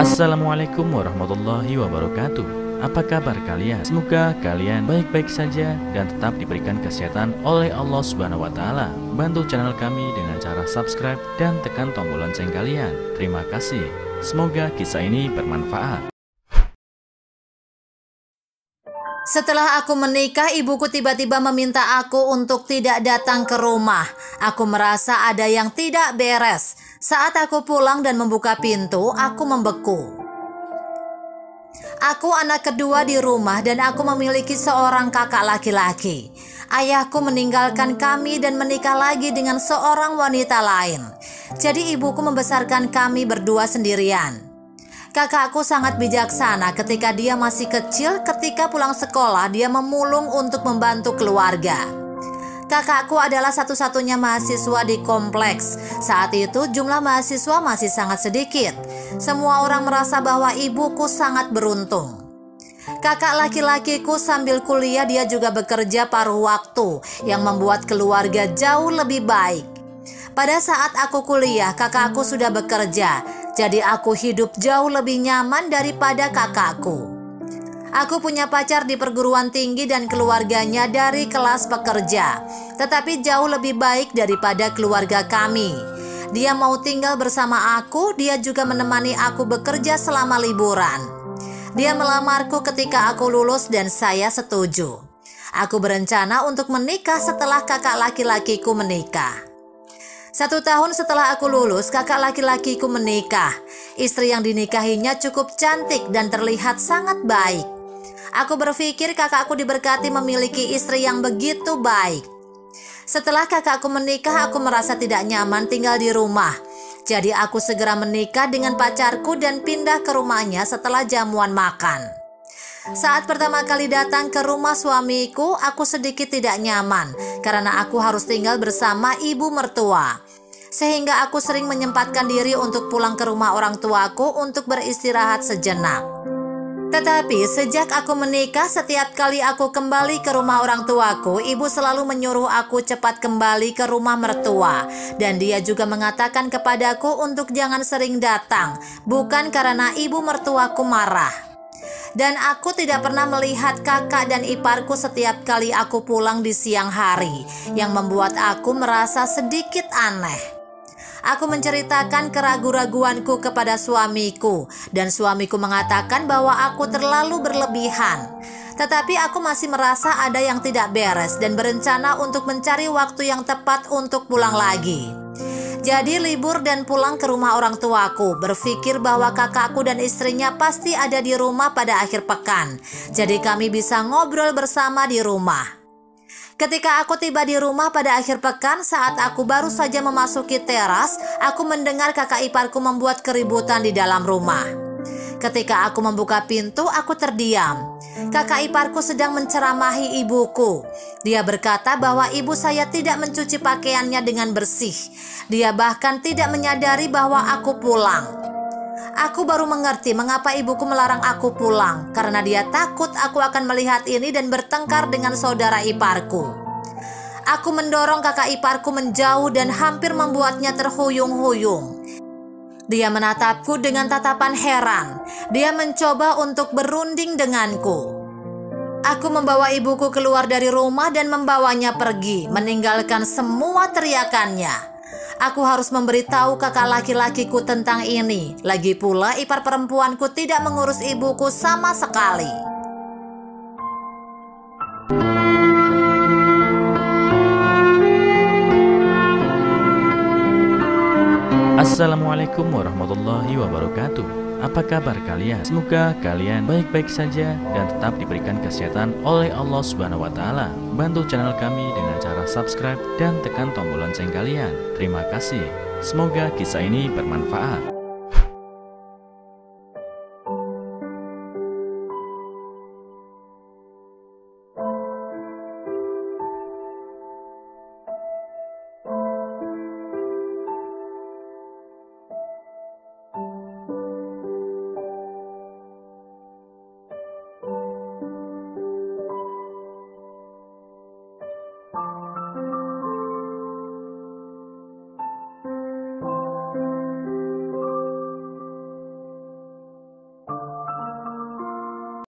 Assalamualaikum warahmatullahi wabarakatuh. Apa kabar kalian? Semoga kalian baik-baik saja dan tetap diberikan kesehatan oleh Allah Subhanahu wa Ta'ala. Bantu channel kami dengan cara subscribe dan tekan tombol lonceng kalian. Terima kasih. Semoga kisah ini bermanfaat. Setelah aku menikah, ibuku tiba-tiba meminta aku untuk tidak datang ke rumah. Aku merasa ada yang tidak beres. Saat aku pulang dan membuka pintu, aku membeku. Aku anak kedua di rumah dan aku memiliki seorang kakak laki-laki. Ayahku meninggalkan kami dan menikah lagi dengan seorang wanita lain. Jadi ibuku membesarkan kami berdua sendirian. Kakakku sangat bijaksana ketika dia masih kecil. Ketika pulang sekolah, dia memulung untuk membantu keluarga. Kakakku adalah satu-satunya mahasiswa di kompleks. Saat itu jumlah mahasiswa masih sangat sedikit. Semua orang merasa bahwa ibuku sangat beruntung. Kakak laki-lakiku sambil kuliah dia juga bekerja paruh waktu yang membuat keluarga jauh lebih baik. Pada saat aku kuliah, kakakku sudah bekerja. Jadi aku hidup jauh lebih nyaman daripada kakakku. Aku punya pacar di perguruan tinggi dan keluarganya dari kelas pekerja. Tetapi jauh lebih baik daripada keluarga kami. Dia mau tinggal bersama aku, dia juga menemani aku bekerja selama liburan. Dia melamarku ketika aku lulus dan saya setuju. Aku berencana untuk menikah setelah kakak laki-lakiku menikah. 1 tahun setelah aku lulus, kakak laki-lakiku menikah. Istri yang dinikahinya cukup cantik dan terlihat sangat baik. Aku berpikir kakakku diberkati memiliki istri yang begitu baik. Setelah kakakku menikah, aku merasa tidak nyaman tinggal di rumah. Jadi aku segera menikah dengan pacarku dan pindah ke rumahnya setelah jamuan makan. Saat pertama kali datang ke rumah suamiku, aku sedikit tidak nyaman karena aku harus tinggal bersama ibu mertua. Sehingga aku sering menyempatkan diri untuk pulang ke rumah orang tuaku untuk beristirahat sejenak. Tetapi sejak aku menikah, setiap kali aku kembali ke rumah orang tuaku, ibu selalu menyuruh aku cepat kembali ke rumah mertua. Dan dia juga mengatakan kepadaku untuk jangan sering datang, bukan karena ibu mertuaku marah. Dan aku tidak pernah melihat kakak dan iparku setiap kali aku pulang di siang hari, yang membuat aku merasa sedikit aneh. Aku menceritakan keraguan-raguanku kepada suamiku, dan suamiku mengatakan bahwa aku terlalu berlebihan. Tetapi aku masih merasa ada yang tidak beres dan berencana untuk mencari waktu yang tepat untuk pulang lagi. Jadi libur dan pulang ke rumah orang tuaku, berpikir bahwa kakakku dan istrinya pasti ada di rumah pada akhir pekan. Jadi kami bisa ngobrol bersama di rumah. Ketika aku tiba di rumah pada akhir pekan, saat aku baru saja memasuki teras, aku mendengar kakak iparku membuat keributan di dalam rumah. Ketika aku membuka pintu, aku terdiam. Kakak iparku sedang menceramahi ibuku. Dia berkata bahwa ibu saya tidak mencuci pakaiannya dengan bersih. Dia bahkan tidak menyadari bahwa aku pulang. Aku baru mengerti mengapa ibuku melarang aku pulang, karena dia takut aku akan melihat ini dan bertengkar dengan saudara iparku. Aku mendorong kakak iparku menjauh dan hampir membuatnya terhuyung-huyung. Dia menatapku dengan tatapan heran. Dia mencoba untuk berunding denganku. Aku membawa ibuku keluar dari rumah dan membawanya pergi, meninggalkan semua teriakannya. Aku harus memberitahu kakak laki-lakiku tentang ini. Lagi pula ipar perempuanku tidak mengurus ibuku sama sekali. Assalamualaikum warahmatullahi wabarakatuh. Apa kabar kalian? Semoga kalian baik-baik saja dan tetap diberikan kesehatan oleh Allah Subhanahu wa Ta'ala. Bantu channel kami dengan cara subscribe dan tekan tombol lonceng kalian. Terima kasih. Semoga kisah ini bermanfaat.